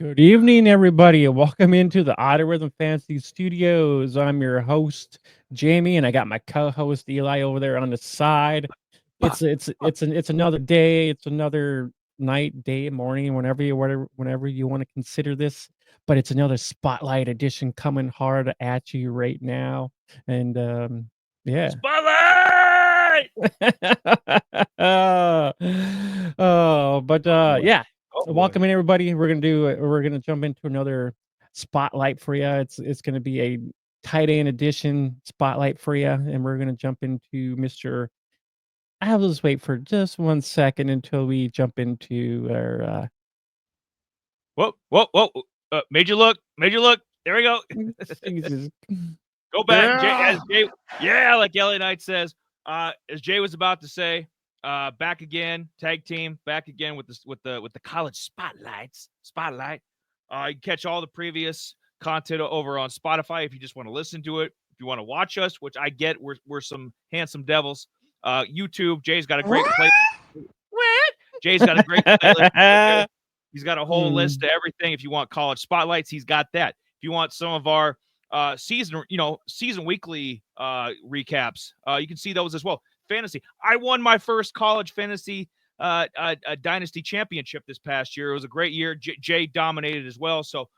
Good evening, everybody, and welcome into the Otter Rhythm Fantasy Studios. I'm your host, Jamie, and I got my co-host Eli over there on the side. It's another day, it's another night, day, morning, whenever you want to consider this. But it's another spotlight edition coming hard at you right now, and yeah. Spotlight! Yeah. Oh boy. Welcome in, everybody. We're gonna jump into another spotlight for you. It's gonna be a tight end edition spotlight for you, and we're gonna jump into Mr. I'll just wait for just 1 second until we jump into our Whoa. Major look. There we go. Jesus. Go back, Jay. Yeah. As Jay, yeah, like LA Knight says. As Jay was about to say, back again, tag team, back again with the college spotlights. Spotlight. You can catch all the previous content over on Spotify if you just want to listen to it. If you want to watch us, which I get, we're some handsome devils. YouTube, Jay's got a great play. What? Jay's got a great playlist. He's got a whole list of everything. If you want college spotlights, he's got that. If you want some of our season weekly recaps, you can see those as well. Fantasy. I won my first college fantasy dynasty championship this past year. It was a great year. Jay dominated as well. So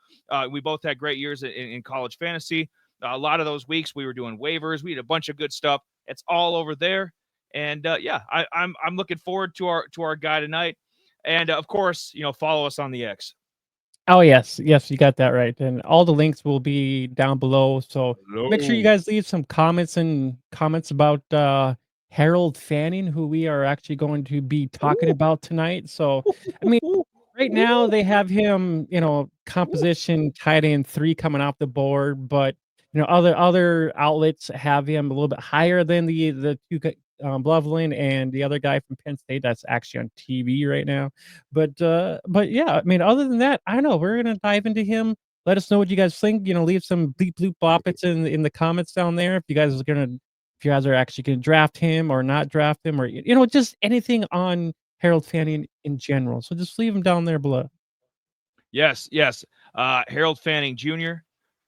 we both had great years in college fantasy. A lot of those weeks we were doing waivers. We had a bunch of good stuff. It's all over there. And I'm looking forward to our guy tonight. And of course, follow us on the X. Oh yes, you got that right. And all the links will be down below. So make sure you guys leave some comments about Harold Fannin, who we are actually going to be talking about tonight. So I mean, right now they have him, composition tight end 3 coming off the board, but other outlets have him a little bit higher than the two Loveland and the other guy from Penn State that's actually on TV right now. But yeah, I mean, other than that, I don't know. We're gonna dive into him. Let us know what you guys think. Leave some bleep bloop boppets in the comments down there if you guys are actually gonna draft him or not draft him, or just anything on Harold Fanning in general. So just leave them down there below. Yes. Harold Fanning Jr.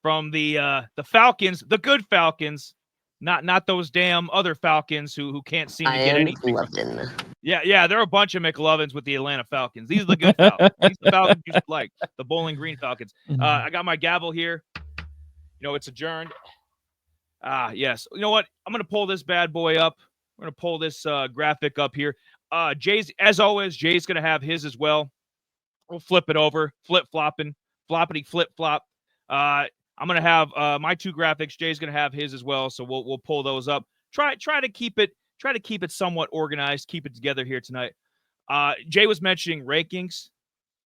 from the Falcons, the good Falcons, not those damn other Falcons who can't seem to get anything. Yeah, there are a bunch of McLovins with the Atlanta Falcons. These are the good Falcons. These are the Falcons you should like, the Bowling Green Falcons. I got my gavel here. It's adjourned. Yes. You know what? I'm going to pull this bad boy up. We're going to pull this graphic up here. Jay's, as always, Jay's going to have his as well. We'll flip it over, flip-flopping, floppity flip-flop. I'm going to have my two graphics. Jay's going to have his as well, so we'll pull those up. Try to keep it somewhat organized, keep it together here tonight. Jay was mentioning rankings.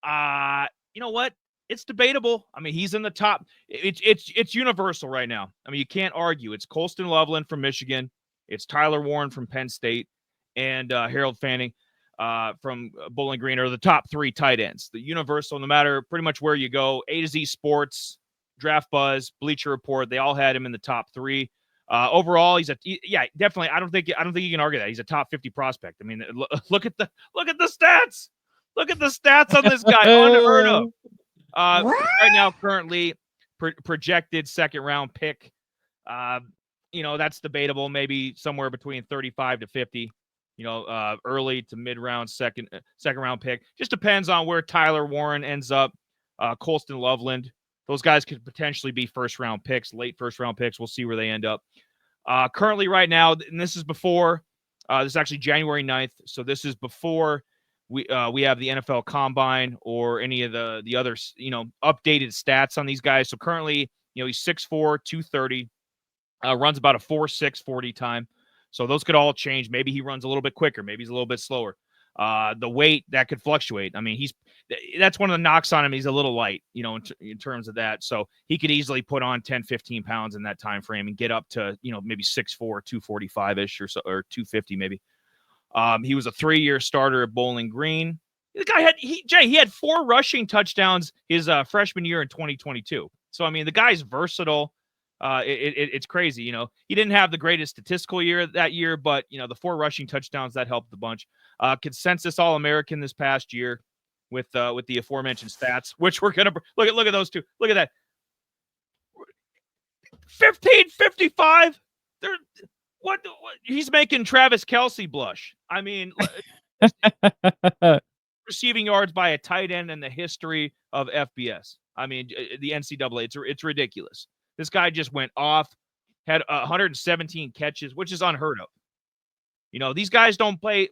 You know what? It's debatable. I mean, he's in the top. It's universal right now. I mean, you can't argue. It's Colston Loveland from Michigan. It's Tyler Warren from Penn State, and Harold Fanning from Bowling Green are the top 3 tight ends. The universal, no matter pretty much where you go, A to Z Sports, Draft Buzz, Bleacher Report, they all had him in the top 3. Overall, definitely. I don't think you can argue that he's a top 50 prospect. I mean, look at the stats. Look at the stats on this guy. Unheard of. Right now, currently projected second round pick. That's debatable. Maybe somewhere between 35 to 50. Early to mid round second round pick. Just depends on where Tyler Warren ends up. Colston Loveland. Those guys could potentially be first round picks, late first round picks. We'll see where they end up. Currently, right now, and this is before. This is actually January 9th. So this is before we have the NFL Combine or any of the other updated stats on these guys. So currently, he's 6'4", 230, runs about a 4.6 40 time. So those could all change. Maybe he runs a little bit quicker. Maybe he's a little bit slower. The weight that could fluctuate. I mean, that's one of the knocks on him. He's a little light, in terms of that. So he could easily put on 10, 15 pounds in that time frame and get up to, maybe 6'4", 245-ish or so, or 250 maybe. He was a 3-year starter at Bowling Green. The guy had 4 rushing touchdowns his freshman year in 2022. So, I mean, the guy's versatile. It's crazy. He didn't have the greatest statistical year that year, but, the 4 rushing touchdowns, that helped a bunch. Consensus All-American this past year with the aforementioned stats, which we're gonna look at those two. Look at that. 1555. They're what he's making Travis Kelce blush. I mean, receiving yards by a tight end in the history of FBS. I mean, the NCAA. It's ridiculous. This guy just went off, had 117 catches, which is unheard of. These guys don't play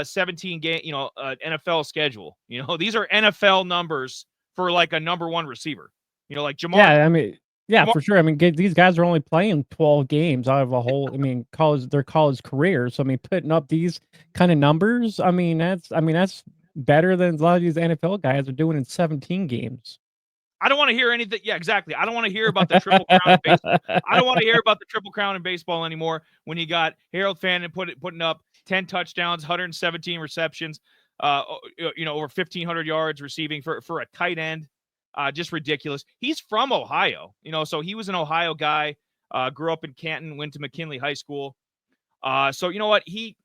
17 game, NFL schedule. These are NFL numbers for like a number one receiver. Like Jamar. Yeah, I mean, yeah, for sure. I mean, these guys are only playing 12 games out of a whole. I mean, their college careers. So I mean, putting up these kind of numbers. I mean, that's better than a lot of these NFL guys are doing in 17 games. I don't want to hear anything. Yeah, exactly. I don't want to hear about the Triple Crown in baseball. I don't want to hear about the Triple Crown in baseball anymore when you got Harold Fannin putting up 10 touchdowns, 117 receptions, over 1,500 yards receiving for a tight end. Just ridiculous. He's from Ohio, so he was an Ohio guy, grew up in Canton, went to McKinley High School. So you know what? He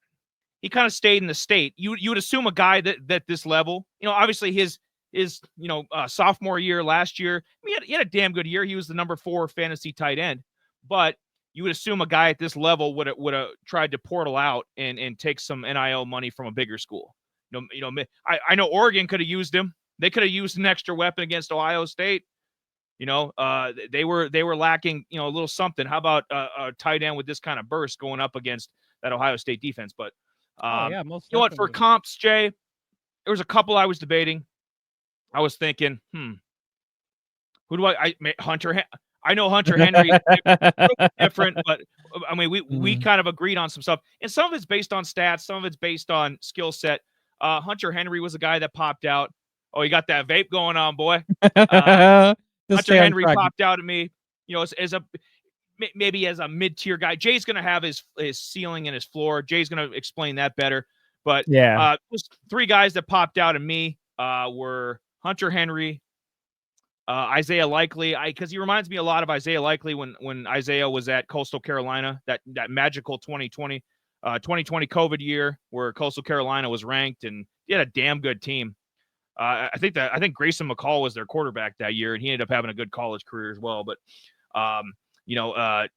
kind of stayed in the state. You would assume a guy that this level, obviously his sophomore year last year, I mean, he had a damn good year. He was the number 4 fantasy tight end, but you would assume a guy at this level would have tried to portal out and take some NIL money from a bigger school. I know Oregon could have used him. They could have used an extra weapon against Ohio State. They were lacking, a little something. How about a tight end with this kind of burst going up against that Ohio State defense? But yeah, most you know what? For comps, Jay, there was a couple I was debating. I was thinking, who do I Hunter? I know Hunter Henry is different, but I mean, we kind of agreed on some stuff, and some of it's based on stats, some of it's based on skill set. Hunter Henry was a guy that popped out. Oh, you got that vape going on, boy. Hunter Henry popped out at me, as a maybe as a mid-tier guy. Jay's going to have his ceiling and his floor. Jay's going to explain that better. But yeah, just 3 guys that popped out at me were Hunter Henry, Isaiah Likely, because he reminds me a lot of Isaiah Likely when Isaiah was at Coastal Carolina, that magical 2020 COVID year where Coastal Carolina was ranked and he had a damn good team. I think Grayson McCall was their quarterback that year, and he ended up having a good college career as well. But I'm going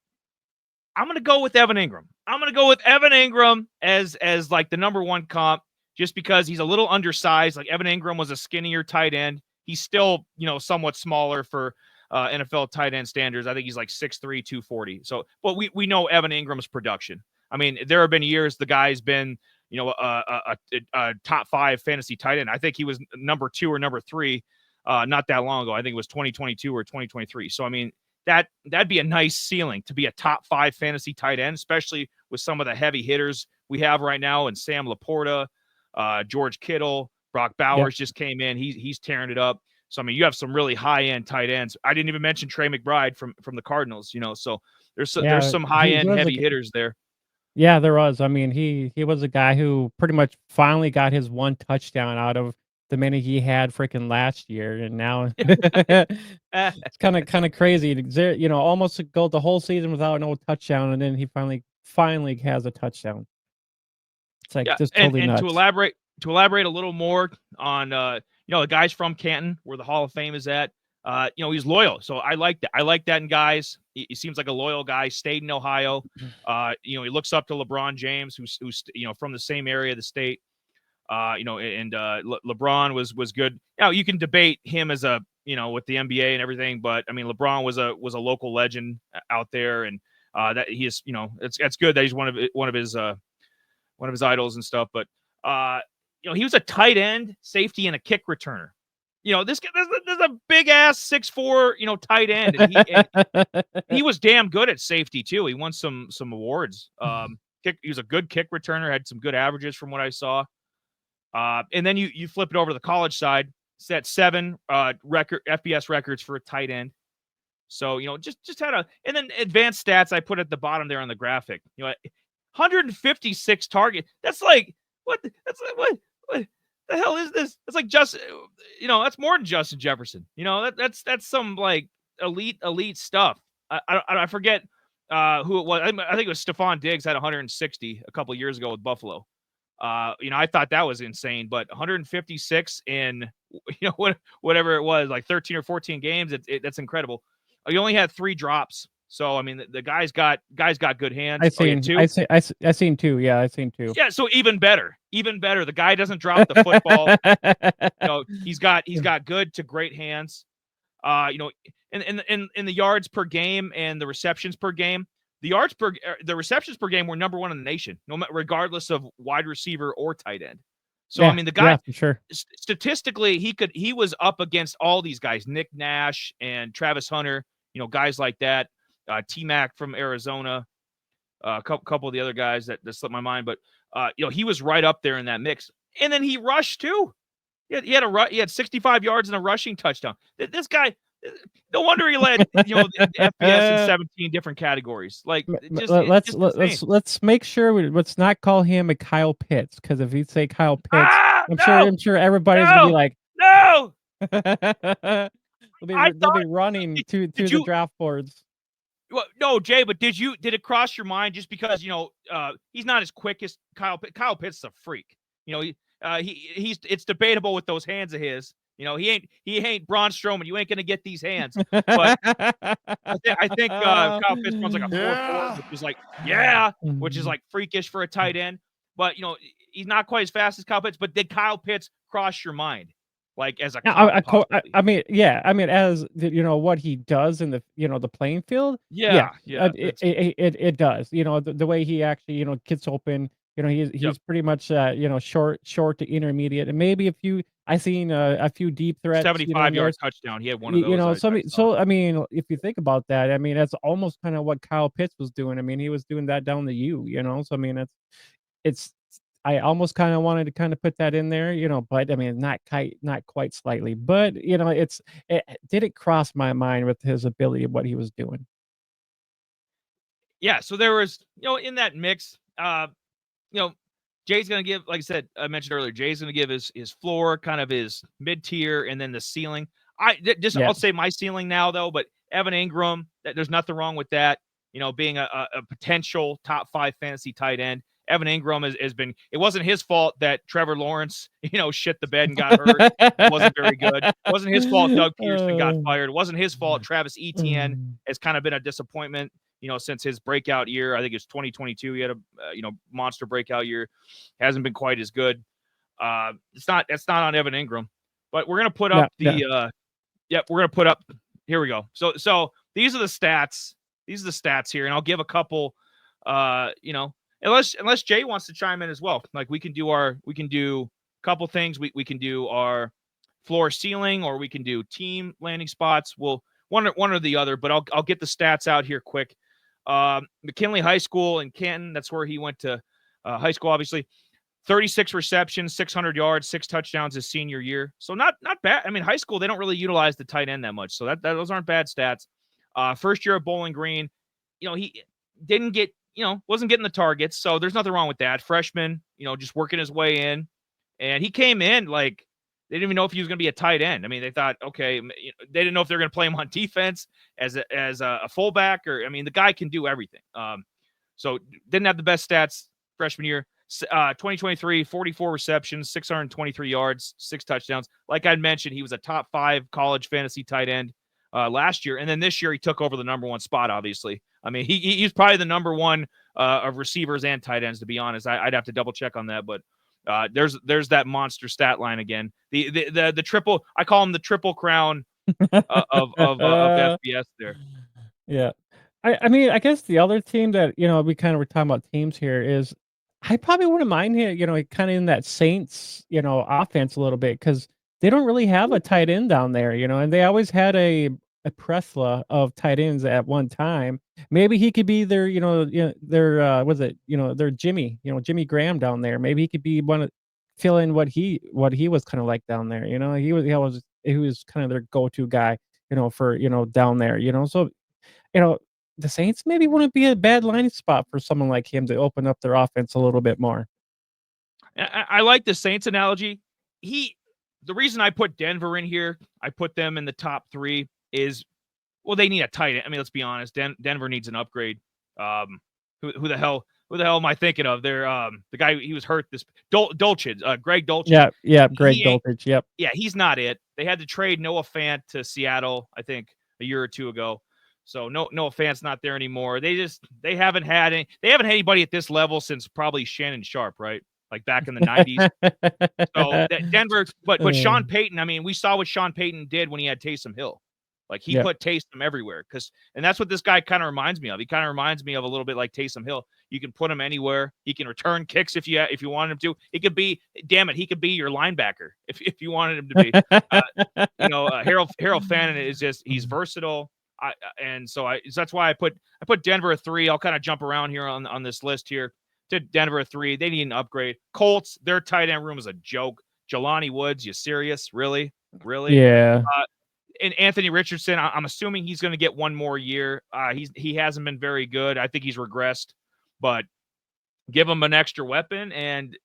to go with Evan Ingram. I'm going to go with Evan Ingram as like the number 1 comp, just because he's a little undersized. Like Evan Ingram was a skinnier tight end. He's still, somewhat smaller for NFL tight end standards. I think he's like 6'3", 240. So, but we know Evan Ingram's production. I mean, there have been years the guy's been, a top 5 fantasy tight end. I think he was number 2 or number 3 not that long ago. I think it was 2022 or 2023. So, I mean, that'd be a nice ceiling to be a top 5 fantasy tight end, especially with some of the heavy hitters we have right now, and Sam Laporta, George Kittle, Brock Bowers just came in. He's tearing it up. So, I mean, you have some really high-end tight ends. I didn't even mention Trey McBride from the Cardinals, so there's some high-end heavy hitters there. Yeah, there was. I mean, he was a guy who pretty much finally got his 1 touchdown out of the many he had freaking last year, and now it's kind of crazy. Almost to go the whole season without no touchdown, and then he finally has a touchdown. It's like just totally nuts. To elaborate a little more on the guys from Canton, where the Hall of Fame is at. He's loyal, so I like that. I like that in guys. He seems like a loyal guy. Stayed in Ohio. He looks up to LeBron James, who's from the same area of the state. LeBron was good. Now you can debate him as a with the NBA and everything, but I mean LeBron was a local legend out there, and that he is it's good that he's one of his idols and stuff. But he was a tight end, safety, and a kick returner. This is a big ass 6'4", tight end, and he was damn good at safety too. He won some awards. He was a good kick returner, had some good averages from what I saw. And then you flip it over to the college side, set 7 FBS records for a tight end. So just had and then advanced stats I put at the bottom there on the graphic. 156 target. That's like what? That's like what the hell is this? It's like that's more than Justin Jefferson. That's some like elite stuff. I forget who it was. I think it was Stephon Diggs had 160 a couple years ago with Buffalo. I thought that was insane, but 156 in whatever it was, like 13 or 14 games. That's incredible. He only had 3 drops, so I mean the guy's got good hands. Oh, yeah, 2. I seen 2. Yeah, I seen 2. Yeah, so even better, even better. The guy doesn't drop the football. He's got good to great hands. In the yards per game and the receptions per game, the receptions per game were number 1 in the nation, regardless of wide receiver or tight end. So I mean, the guy, for sure. Statistically, he was up against all these guys, Nick Nash and Travis Hunter, guys like that, T-Mac from Arizona, a couple of the other guys that slipped my mind, but he was right up there in that mix. And then he rushed too. He had 65 yards and a rushing touchdown. This guy, no wonder he led the FBS in 17 different categories. Like, let's make sure let's not call him a Kyle Pitts, because if you say Kyle Pitts, I'm sure everybody's gonna be like, no. they'll be running to the draft boards. Well, no, Jay, but did it cross your mind, just because he's not as quick as Kyle Pitts? Kyle Pitts is a freak. It's debatable with those hands of his. He ain't Braun Strowman. You ain't gonna get these hands. But I think Kyle Pitts runs like a 4.4, which is like freakish for a tight end. But he's not quite as fast as Kyle Pitts. But did Kyle Pitts cross your mind, like as a I mean, as what he does in the the playing field? It does. The way he actually gets open. He's pretty much short to intermediate, and maybe I seen a few deep threats. 75-yard touchdown. He had one of those. So I mean, if you think about that, I mean, that's almost kind of what Kyle Pitts was doing. I mean, he was doing that down the U. So I mean, it's I almost kind of wanted to kind of put that in there, but I mean, not quite slightly, but it didn't cross my mind with his ability of what he was doing. Yeah. So there was, in that mix, Jay's going to give, like I said, I mentioned earlier, Jay's going to give his floor, kind of his mid-tier, and then the ceiling. I'll say my ceiling now, though, but Evan Ingram, there's nothing wrong with that, being a potential top 5 fantasy tight end. Evan Ingram has been, it wasn't his fault that Trevor Lawrence, shit the bed and got hurt. It wasn't very good. It wasn't his fault Doug Peterson got fired. It wasn't his fault Travis Etienne has kind of been a disappointment, since his breakout year. I think it's 2022. He had a, monster breakout year. Hasn't been quite as good. It's not on Evan Ingram, but we're going to put up we're going to put up, here we go. So these are the stats. These are the stats here. And I'll give a couple, unless Jay wants to chime in as well. Like, we can do a couple things. We can do our floor ceiling, or we can do team landing spots. We'll one or the other, but I'll get the stats out here quick. McKinley High School in Canton, that's where he went to high school, obviously. 36 receptions, 600 yards, 6 touchdowns his senior year. So not bad. I mean, high school, they don't really utilize the tight end that much. So those aren't bad stats. First year at Bowling Green, he didn't get, wasn't getting the targets. So there's nothing wrong with that. Freshman, just working his way in. And he came in like, they didn't even know if he was going to be a tight end. I mean, they thought, okay, they didn't know if they're going to play him on defense as a fullback, or, I mean, the guy can do everything. So didn't have the best stats freshman year. 2023, 44 receptions, 623 yards, 6 touchdowns. Like I mentioned, he was a top 5 college fantasy tight end last year. And then this year he took over the number 1 spot, obviously. I mean, he's probably the number 1 of receivers and tight ends, to be honest. I'd have to double check on that, but there's that monster stat line again. The triple, I call him the triple crown of FBS there. Yeah. I mean, I guess the other team that, we kind of were talking about teams here is, I probably wouldn't mind here, kind of in that Saints, offense a little bit, because they don't really have a tight end down there, and they always had a plethora of tight ends at one time. Maybe he could be their, their Jimmy, Jimmy Graham down there. Maybe he could be one of fill in what he was kind of like down there. He was kind of their go-to guy, for down there. So, the Saints maybe wouldn't be a bad landing spot for someone like him to open up their offense a little bit more. I like the Saints analogy. The reason I put Denver in here, I put them in the top 3 is, well, they need a tight end. I mean, let's be honest. Denver needs an upgrade. Who the hell? who the hell am I thinking of? They're the guy, he was hurt this Dulcich, Greg Dulcich. Yeah, Greg He ain't, Dulcich. Yep. yeah, he's not it. They had to trade Noah Fant to Seattle, I think, a year or two ago. So Noah Fant's not there anymore. They haven't had anybody at this level since probably Shannon Sharp, right? Like back in the 90s. So that Denver, but Sean Payton, I mean, we saw what Sean Payton did when he had Taysom Hill. Like he put Taysom everywhere, and that's what this guy kind of reminds me of. He kind of reminds me of a little bit like Taysom Hill. You can put him anywhere. He can return kicks if you want him to. He could be, damn it, he could be your linebacker if you wanted him to be. Harold Fannin is just, he's versatile. So that's why I put Denver at 3. I'll kind of jump around here on this list here. To Denver at 3. They need an upgrade. Colts, their tight end room is a joke. Jelani Woods, you serious? Really? Yeah. And Anthony Richardson, I'm assuming he's going to get one more year. He hasn't been very good. I think he's regressed, but give him an extra weapon and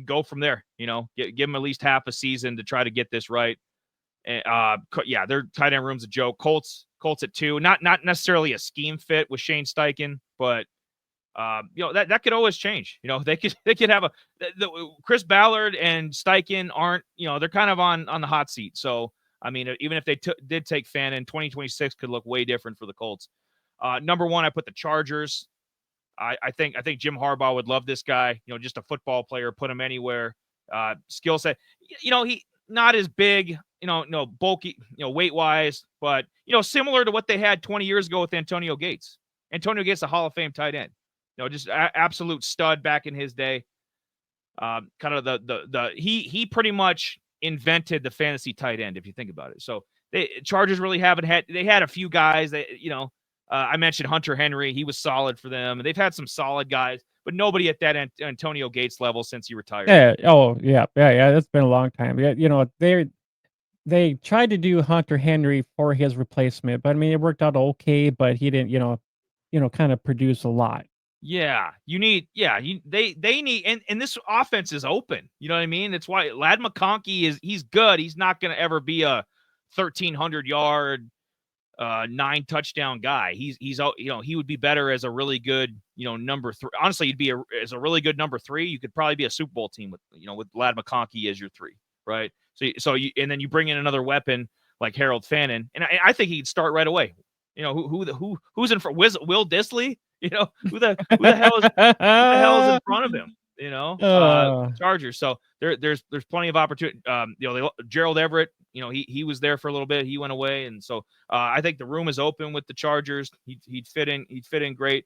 go from there. Give him at least half a season to try to get this right. Yeah, their tight end room's a joke. Colts at 2, not necessarily a scheme fit with Shane Steichen, but that could always change. They could have Chris Ballard and Steichen aren't, they're kind of on the hot seat. So, I mean, even if they did take Fannin, 2026 could look way different for the Colts. Number 1, I put the Chargers. I think Jim Harbaugh would love this guy. Just a football player, put him anywhere. Skill set. He not as big, no bulky, weight wise, but similar to what they had 20 years ago with Antonio Gates. Antonio Gates, a Hall of Fame tight end. Just absolute stud back in his day. Kind of he pretty much invented the fantasy tight end, if you think about it. So Chargers really haven't had. They had a few guys that I mentioned Hunter Henry. He was solid for them, and they've had some solid guys, but nobody at that Antonio Gates level since he retired. Yeah. Oh, yeah. That's been a long time. Yeah. They tried to do Hunter Henry for his replacement, but I mean, it worked out okay. But he didn't, kind of produce a lot. Yeah, they need, and this offense is open. You know what I mean? That's why Ladd McConkey he's good. He's not going to ever be a 1,300 yard, 9 touchdown guy. He's he would be better as a really good, number 3. Honestly, he'd be as a really good number 3. You could probably be a Super Bowl team with Ladd McConkey as your 3, right? And then you bring in another weapon like Harold Fannin, and I think he'd start right away. Who's in front? Will Disley? Who the hell is in front of him? Chargers. So there's plenty of opportunity. Gerald Everett, he was there for a little bit. He went away, and so I think the room is open with the Chargers. He'd fit in. He'd fit in great.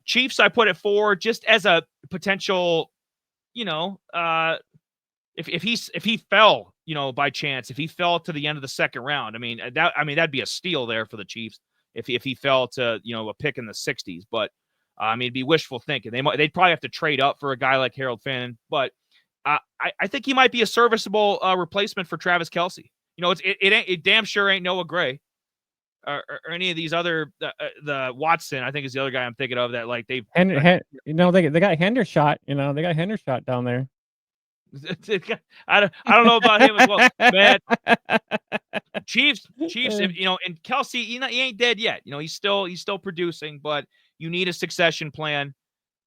Chiefs, I put it 4 just as a potential. If he fell, by chance, if he fell to the end of the second round, that'd be a steal there for the Chiefs. If he fell to a pick in the 60s, but it'd be wishful thinking. They'd probably have to trade up for a guy like Harold Fannin, but I think he might be a serviceable replacement for Travis Kelce. It damn sure ain't Noah Gray or any of these other the Watson. I think is the other guy I'm thinking of that like they've. They got Hendershot. They got Hendershot down there. I don't know about him as well, man. Chiefs, and Kelce, he ain't dead yet. He's still producing, but you need a succession plan.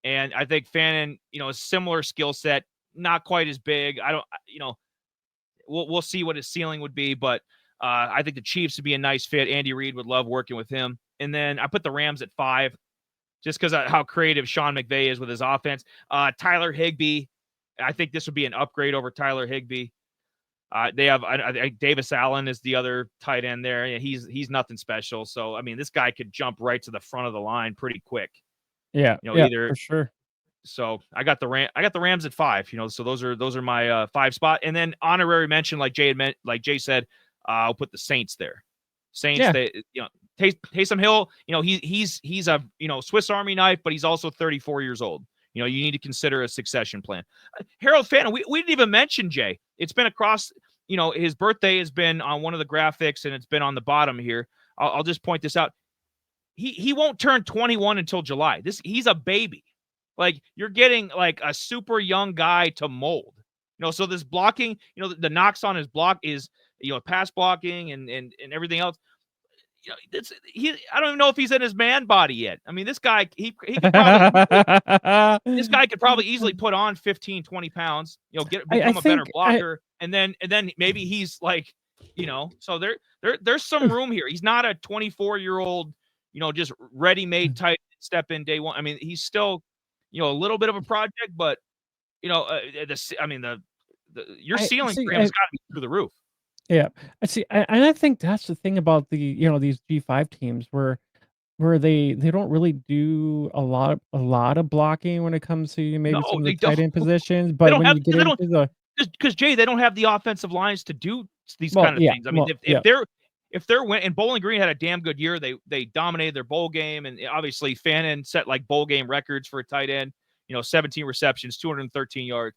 And I think Fannin, a similar skill set, not quite as big. We'll see what his ceiling would be, but I think the Chiefs would be a nice fit. Andy Reid would love working with him. And then I put the Rams at 5, just because of how creative Sean McVay is with his offense. Tyler Higbee. I think this would be an upgrade over Tyler Higbee. They have Davis Allen is the other tight end there. Yeah, he's nothing special. So this guy could jump right to the front of the line pretty quick. Yeah, for sure. So I got the Rams at 5. So those are my 5 spot, and then honorary mention like Jay said, I'll put the Saints there. Saints, yeah. Taysom Hill. He's a Swiss Army knife, but he's also 34 years old. You need to consider a succession plan. Harold Fannin, we didn't even mention Jay. It's been across, his birthday has been on one of the graphics, and it's been on the bottom here. I'll just point this out. He won't turn 21 until July. He's a baby. Like, you're getting like a super young guy to mold. So this blocking, the knocks on his block is, pass blocking and everything else. I don't even know if he's in his man body yet. I mean, this guy, he could probably easily, this guy could probably easily put on 15, 20 pounds, I become a better think blocker. And then maybe he's like, so there's some room here. He's not a 24-year-old, just ready-made type step in day one. I mean, he's still, a little bit of a project, but your I ceiling see. for him has got to be through the roof. Yeah, I see, and I think that's the thing about these G5 teams where they don't really do a lot of blocking when it comes to No, maybe some of the they don't. tight end positions, They but don't when have you get because they don't into the because Jay, they don't have the offensive lines to do these well, kind of yeah, things. I mean, well, yeah. if they're win and Bowling Green had a damn good year, they dominated their bowl game, and obviously Fannin set like bowl game records for a tight end. 17 receptions, 213 yards.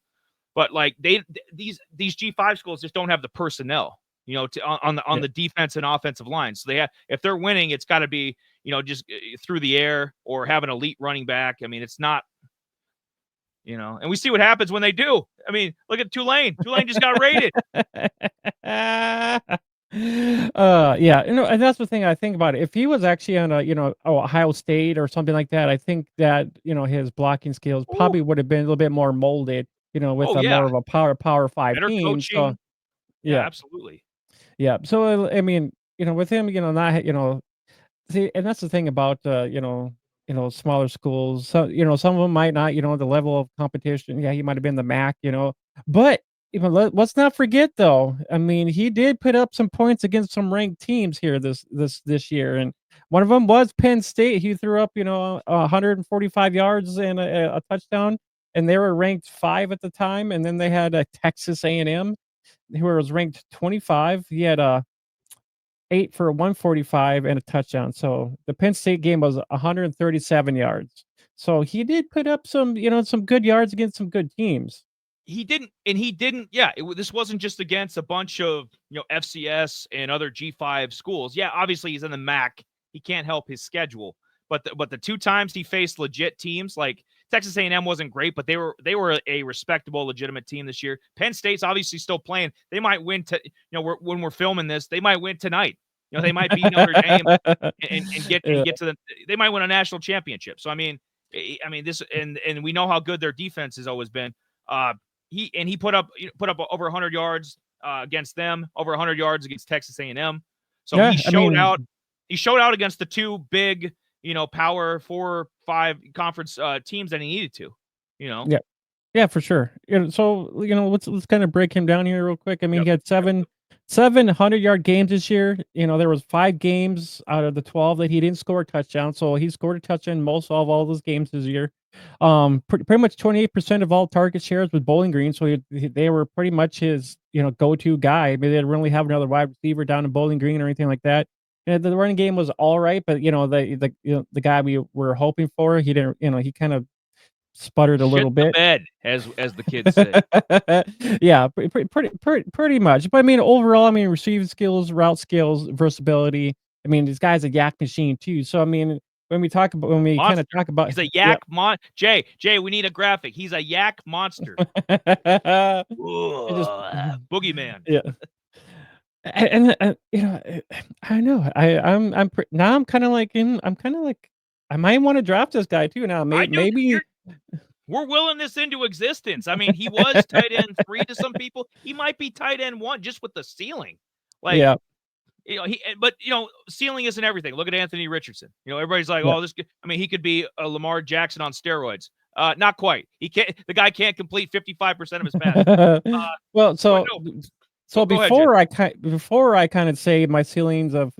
But like these G5 schools just don't have the personnel, on Yeah. the defense and offensive line. So if they're winning, it's got to be just through the air or have an elite running back. I mean, it's not. And we see what happens when they do. I mean, look at Tulane. Tulane just got raided. Yeah, and that's the thing I think about it. If he was actually on Ohio State or something like that, I think that, his blocking skills Ooh. probably would have been a little bit more molded, with Oh a yeah, more of a Power 5 better team, so coaching. Yeah, yeah. absolutely. Yeah, so, I mean, with him, not see, and that's the thing about, smaller schools. So, some of them might not, the level of competition. Yeah, he might have been the MAC, but even let's not forget though. I mean, he did put up some points against some ranked teams here this year, and one of them was Penn State. He threw up, 145 yards and a touchdown, and they were ranked 5 at the time. And then they had Texas A&M, who was ranked 25. He had a 8 for 145 and a touchdown. So the Penn State game was 137 yards. So he did put up some good yards against some good teams. He didn't. Yeah, this wasn't just against a bunch of FCS and other G5 schools. Yeah, obviously he's in the MAC. He can't help his schedule. But the two times he faced legit teams, like Texas A&M wasn't great, but they were a respectable, legitimate team this year. Penn State's obviously still playing. They might win when we're filming this, they might win tonight. They might beat Notre Dame and Yeah. get to they might win a national championship. So I mean this and we know how good their defense has always been. He put up over 100 yards against them, over 100 yards against Texas A&M. So Yeah, he I showed mean, out. He showed out against the two big, Power 4, 5 conference teams that he needed to. yeah. Yeah, for sure. So, let's kind of break him down here real quick. I mean, Yep. he had seven 100-yard games this year. There was 5 games out of the 12 that he didn't score a touchdown. So he scored a touchdown most of all those games this year. Pretty much 28% of all target shares with Bowling Green. So they were pretty much his, go-to guy. I mean, they didn't really have another wide receiver down in Bowling Green or anything like that. And the running game was all right, but the guy we were hoping for, he didn't. He kind of sputtered a Shit little the bit. bed, as the kids say. Yeah, pretty much. But I mean, overall, I mean, receiving skills, route skills, versatility. I mean, this guy's a yak machine too. So I mean, when we kind of Monster. talk about, He's a yeah. yak Jay, we need a graphic. He's a yak monster. Just Boogeyman. yeah. And I know now I'm kind of like I might want to draft this guy too now. I do. Maybe We're willing this into existence. I mean, he was tight end 3 to some people. He might be tight end 1 just with the ceiling. Like, yeah. but ceiling isn't everything. Look at Anthony Richardson. Everybody's like, Yeah. oh, I mean, he could be a Lamar Jackson on steroids. Not quite. The guy can't complete 55% of his passes. Well, so no. so Go ahead, Jay. before I kind of say my ceilings of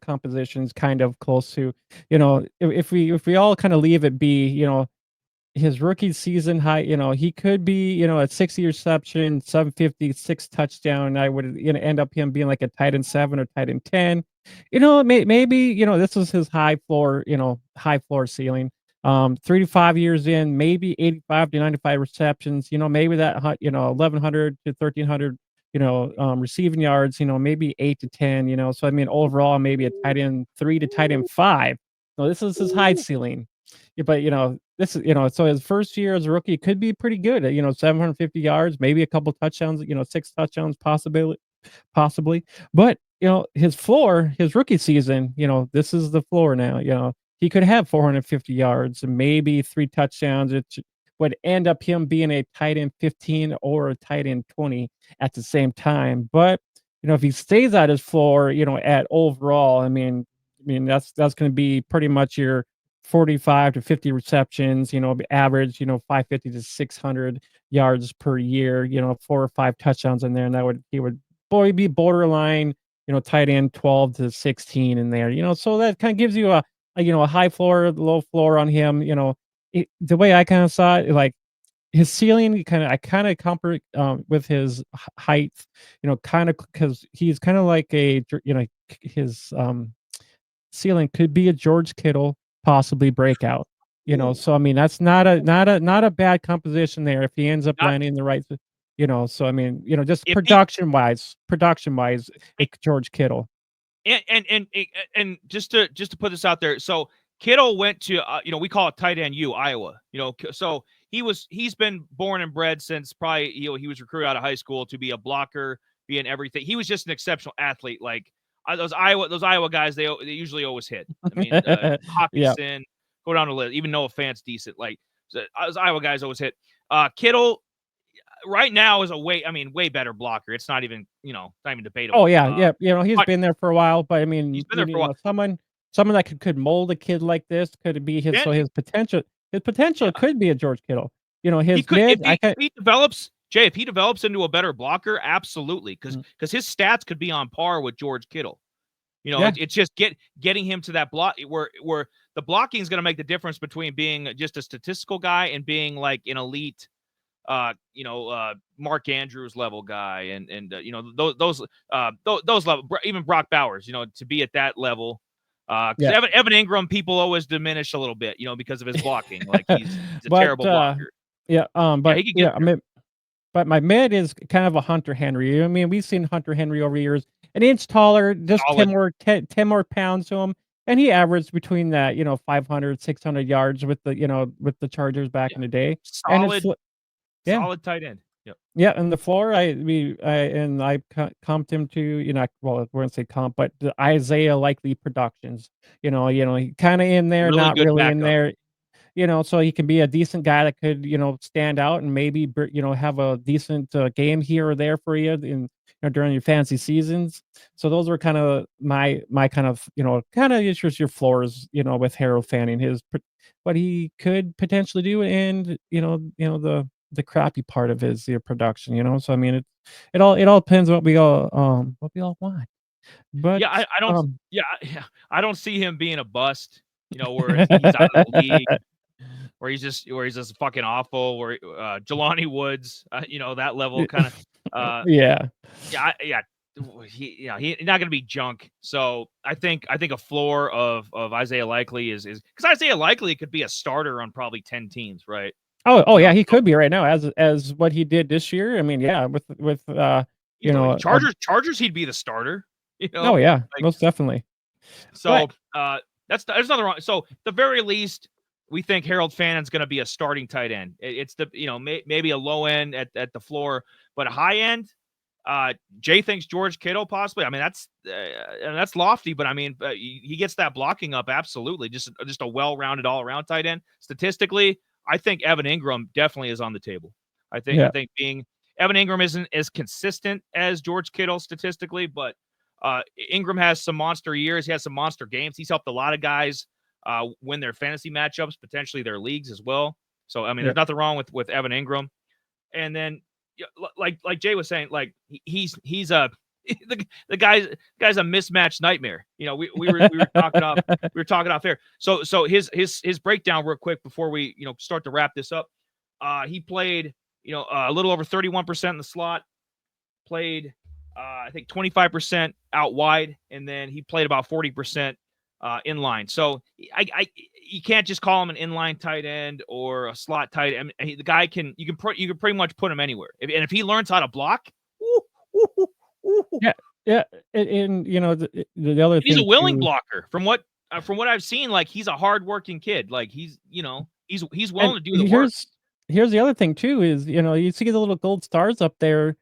compositions kind of close to if we all kind of leave it be his rookie season high, he could be, at 60 reception, 756 touchdown. I would, end up him being like a tight end 7 or tight end 10. Maybe, this is his high floor ceiling. 3 to 5 years in, maybe 85 to 95 receptions, maybe that 1100 to 1300 receiving yards, maybe 8 to 10, so I mean overall maybe a tight end 3 to tight end 5. So this is his high ceiling. Yeah, but this is so his first year as a rookie could be pretty good. 750 yards, maybe a couple touchdowns. 6 touchdowns, possibly. But his floor, his rookie season, this is the floor now, he could have 450 yards and maybe 3 touchdowns. It would end up him being a tight end 15 or a tight end 20 at the same time. But, if he stays at his floor, at overall, I mean that's going to be pretty much your 45 to 50 receptions, average, 550 to 600 yards per year, 4 or 5 touchdowns in there, and he would be borderline, tight end 12 to 16 in there, so that kind of gives you a high floor, low floor on him, the way I kind of saw it, like his ceiling I kind of compare with his height, kind of because he's kind of like his ceiling could be a George Kittle, possibly breakout, Ooh, so I mean that's not a bad composition there if he ends up not landing the right, so I mean, just if he production wise, it's George Kittle. and just to put this out there, so Kittle went to we call it tight end U, Iowa. So he's been born and bred since probably he was recruited out of high school to be a blocker, being everything. He was just an exceptional athlete. Like those Iowa guys, they usually always hit. I mean, Yeah. Hawkinson, go down the list. Even Noah Fant's decent. Like those Iowa guys always hit. Kittle right now is way better blocker. It's not even Oh, debatable. yeah, yeah, he's But been there for a while, but I he's mean, been there for a while. someone that could mold a kid like this could be Fanning, his potential yeah, could be a George Kittle. he His could mid, I if can he develops Jay, if he develops into a better blocker, absolutely, because mm, his stats could be on par with George Kittle. yeah. It's just getting him to that block where the blocking is going to make the difference between being just a statistical guy and being like an elite, Mark Andrews level guy, and those level, even Brock Bowers, to be at that level. Because Yeah. Evan Ingram, people always diminish a little bit, because of his blocking. Like he's a But, terrible blocker. yeah, Yeah, but he could get yeah, I there. mean, but my mid is kind of a Hunter Henry. I mean, we've seen Hunter Henry over the years, an inch taller, just Solid. 10 more pounds to him, and he averaged between that, 500, 600 yards with the Chargers back Yeah. in the day, and it's Solid, yeah. solid tight end. Yep. Yeah, and the floor, I comped him to, well, I wouldn't say comp, but the Isaiah Likely productions, he kinda in there, Really not good really in backup. there, so he can be a decent guy that could, stand out and maybe have a decent, game here or there for you during your fantasy seasons. So those were kinda my kind of, kinda just your floors, with Harold Fanning, what he could potentially do and, the crappy part of his, production, so I mean, it all depends what we all want. But, Yeah, I don't. um Yeah, yeah, I don't see him being a bust. Where he's out of the league, where he's just fucking awful. Where Jelani Woods, that level kind of. Uh, Yeah. yeah, he's not gonna be junk. So I think a floor of Isaiah Likely is because Isaiah Likely could be a starter on probably 10 teams, right? Oh, yeah, he So could be right now as what he did this year. I mean, yeah, with, easily a Chargers he'd be the starter. You oh, know, yeah, like most definitely. so. But That's there's nothing wrong. So the very least, we think Harold Fannon's going to be a starting tight end. It's the maybe a low end at the floor, but a high end. Jay thinks George Kittle possibly. I mean that's lofty, but I mean he gets that blocking up absolutely. Just a well-rounded all-around tight end. Statistically, I think Evan Ingram definitely is on the table. I yeah, think being Evan Ingram isn't as consistent as George Kittle statistically, but Ingram has some monster years. He has some monster games. He's helped a lot of guys win their fantasy matchups, potentially their leagues as well. So I mean, yeah. there's nothing wrong with Evan Ingram. And then, like Jay was saying, like he's a the guy's a mismatched nightmare. We were talking off air. So his breakdown real quick before we start to wrap this up. He played a little over 31% in the slot. Played I think 25% out wide, and then he played about 40% inline. So you can't just call him an inline tight end or a slot tight end. I mean, the guy you can pretty much put him anywhere. And if he learns how to block, ooh, ooh, ooh, Yeah, yeah, and, the other he's a thing willing too, blocker. From what I've seen, like he's a hardworking kid. Like he's willing and to do the work. here's the other thing too is, you see the little gold stars up there,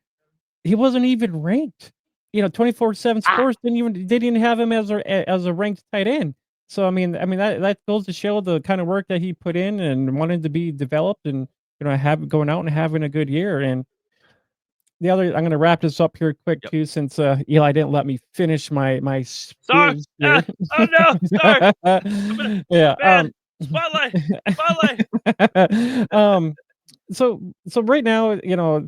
he wasn't even ranked. 24/7 Ah, Sports didn't even have him as a ranked tight end. So I mean that goes to show the kind of work that he put in and wanted to be developed and have going out and having a good year. And the other, I'm gonna wrap this up here quick yep. too, since Eli didn't let me finish my Sorry. spiels here. Oh no. Sorry. Yeah. Man. Spotlight. Spotlight. Um. So right now,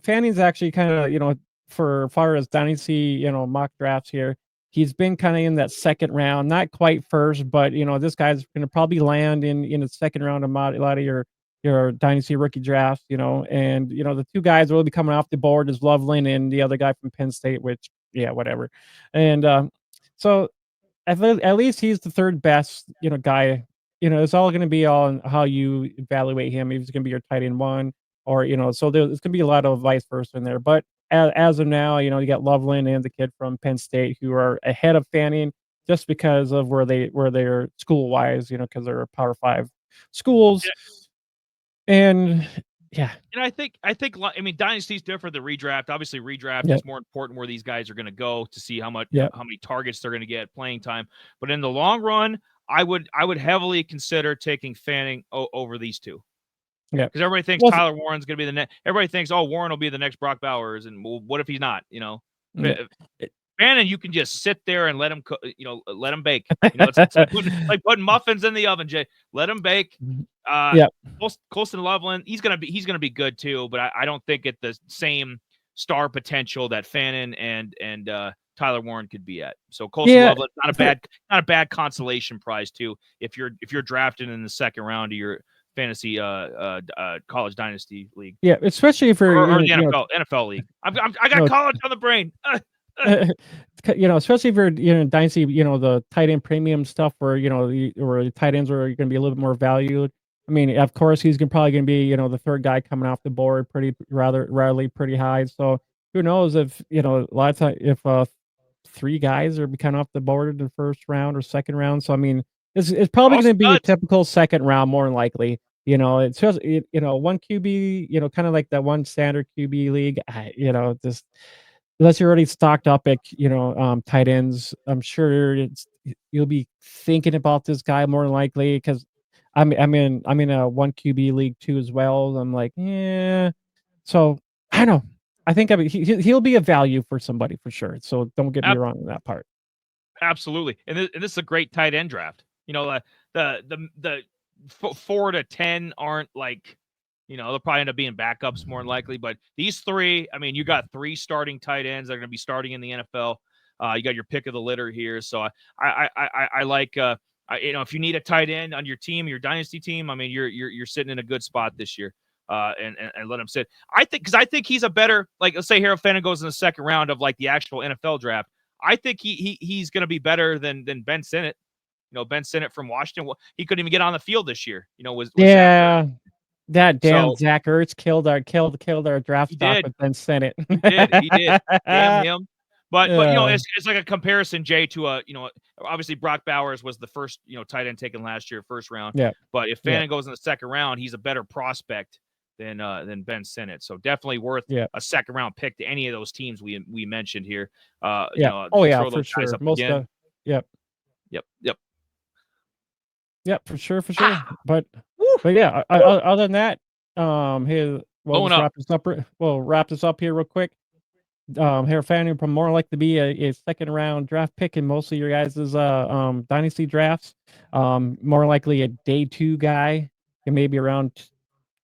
Fanning's actually kind of, for far as dynasty, mock drafts here, he's been kind of in that second round, not quite first, but this guy's going to probably land in the second round of a lot of your dynasty rookie drafts, and the two guys will be coming off the board is Loveland and the other guy from Penn State, which yeah, whatever. And so at least he's the third best, guy. It's all gonna be on how you evaluate him. If he's gonna be your tight end one, or so there's gonna be a lot of vice versa in there. But as of now, you got Loveland and the kid from Penn State who are ahead of Fanning just because of where they're school wise, because they're Power 5 schools. And yeah. And I mean, Dynasty's different than redraft. Obviously, redraft Yep. is more important where these guys are going to go to see how Yep. many targets they're going to get playing time. But in the long run, I would heavily consider taking Fanning over these two. Yep. Because everybody thinks Well, Tyler Warren's going to be the next. Everybody thinks, oh, Warren will be the next Brock Bowers, and well, what if he's not? yeah. Fannin, you can just sit there and let him, let him bake. It's like putting muffins in the oven, Jay. Let him bake. Yeah. Colston Loveland, he's gonna be good too, but I don't think at the same star potential that Fannin and Tyler Warren could be at. So Colston Yeah. Loveland, not a bad consolation prize too. If you're drafted in the second round of your fantasy college dynasty league. Yeah, especially if you're Or the NFL league. I got college on the brain. Especially if you're dynasty, the tight end premium stuff where where the tight ends are going to be a little bit more valued. I mean, of course, he's probably going to be the third guy coming off the board, rarely pretty high. So who knows if a lot of time if three guys are coming off the board in the first round or second round. So I mean, it's probably All going to be a studs. typical second round more than likely. It's just one QB, kind of like that one standard QB league. Just unless you're already stocked up at, tight ends, I'm sure you'll be thinking about this guy more than likely because I'm in a one QB league too as well. I'm like, yeah. So I don't know. I think he'll be a value for somebody for sure. So don't get me wrong on that part. Absolutely, and this is a great tight end draft. The 4 to 10 aren't like, they'll probably end up being backups more than likely. But these three, I mean, you got three starting tight ends that are going to be starting in the NFL. You got your pick of the litter here. So I like, if you need a tight end on your team, your dynasty team, I mean, you're sitting in a good spot this year. And let him sit. I think he's a better, like, let's say Harold Fannin goes in the second round of like the actual NFL draft. I think he's going to be better than Ben Sinnott. Ben Sinnott from Washington, he couldn't even get on the field this year. Was Yeah. That damn so Zach Ertz killed our draft he stock did. with Ben Sinnott. He did. Damn him. But Yeah. it's like a comparison, Jay, to obviously Brock Bowers was the first tight end taken last year, first round. Yeah. But if Yeah. Fannin goes in the second round, he's a better prospect than Ben Sinnott. So definitely worth Yeah. a second round pick to any of those teams we mentioned here. Yeah. Oh yeah, throw for those guys sure. up Most again. yep. Yep. Yep, for sure. Ah, But woo, yeah, woo, other than that, here we'll blowing just up. wrap this up here real quick. Here Fanning will more likely to be a second round draft pick in most of your guys' dynasty drafts. More likely a day 2 guy, and maybe around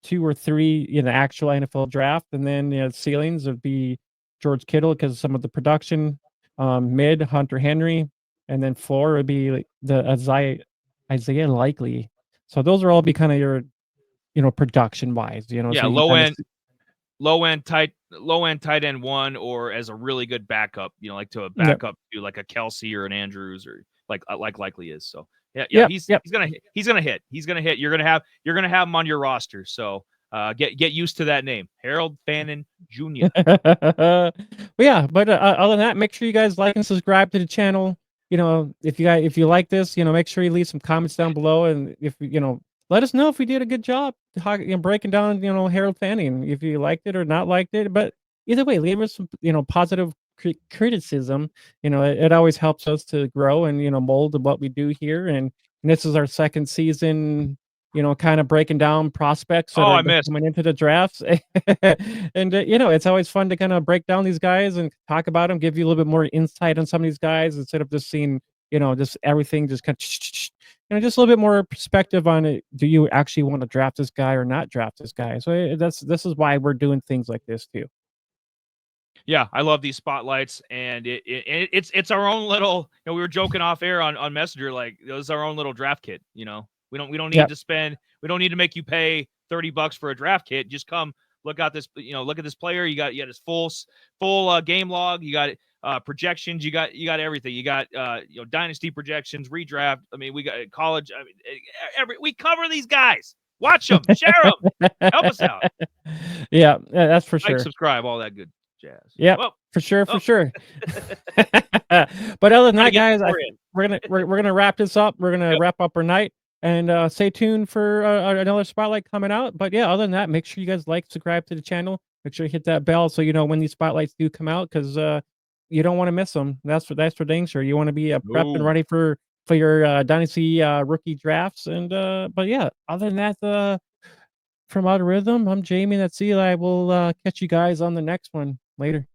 2 or 3 in the actual NFL draft, and then ceilings would be George Kittle because of some of the production. Mid Hunter Henry, and then floor would be like the Isaiah Likely. So those are all be kind of your production wise. Yeah, So you kind of low end tight end one, or as a really good backup, like to a yep backup to like a Kelsey or an Andrews, or like likely is. So yeah, yep he's yep. gonna hit. He's gonna hit. You're gonna have him on your roster. So get used to that name, Harold Fannin Jr. Well, yeah, but other than that, make sure you guys like and subscribe to the channel. If you like this, make sure you leave some comments down below, and if let us know if we did a good job breaking down Harold Fanning, if you liked it or not liked it. But either way, leave us some positive criticism, it always helps us to grow and mold what we do here. And this is our second season, kind of breaking down prospects that Oh, are I missed. coming into the drafts. And it's always fun to kind of break down these guys and talk about them, give you a little bit more insight on some of these guys instead of just seeing just everything just kind of just a little bit more perspective on it. Do you actually want to draft this guy or not draft this guy? So this is why we're doing things like this too. Yeah, I love these spotlights, and it's our own little. We were joking off air on Messenger, like it was our own little draft kit. We don't need Yep. to spend. We don't need to make you pay $30 for a draft kit. Just come look at this. Look at this player. You got his full game log. You got projections. You got everything. You got dynasty projections, redraft. I mean, we got college. I mean, we cover these guys. Watch them, share them, help us out. Yeah, that's for Like, sure. subscribe, all that good jazz. Yeah, Well, for sure, for oh. sure. But other than Trying to that, get guys, more in. we're gonna wrap this up. We're gonna Yep. wrap up our night, and stay tuned for another spotlight coming out. But yeah, other than that, make sure you guys like, subscribe to the channel. Make sure you hit that bell so you know when these spotlights do come out, because you don't want to miss them. That's for dang sure. You want to be prepped and No. ready for your dynasty rookie drafts. And but yeah, other than that, from Out of Rhythm, I'm Jamie. That's Eli. We'll catch you guys on the next one later.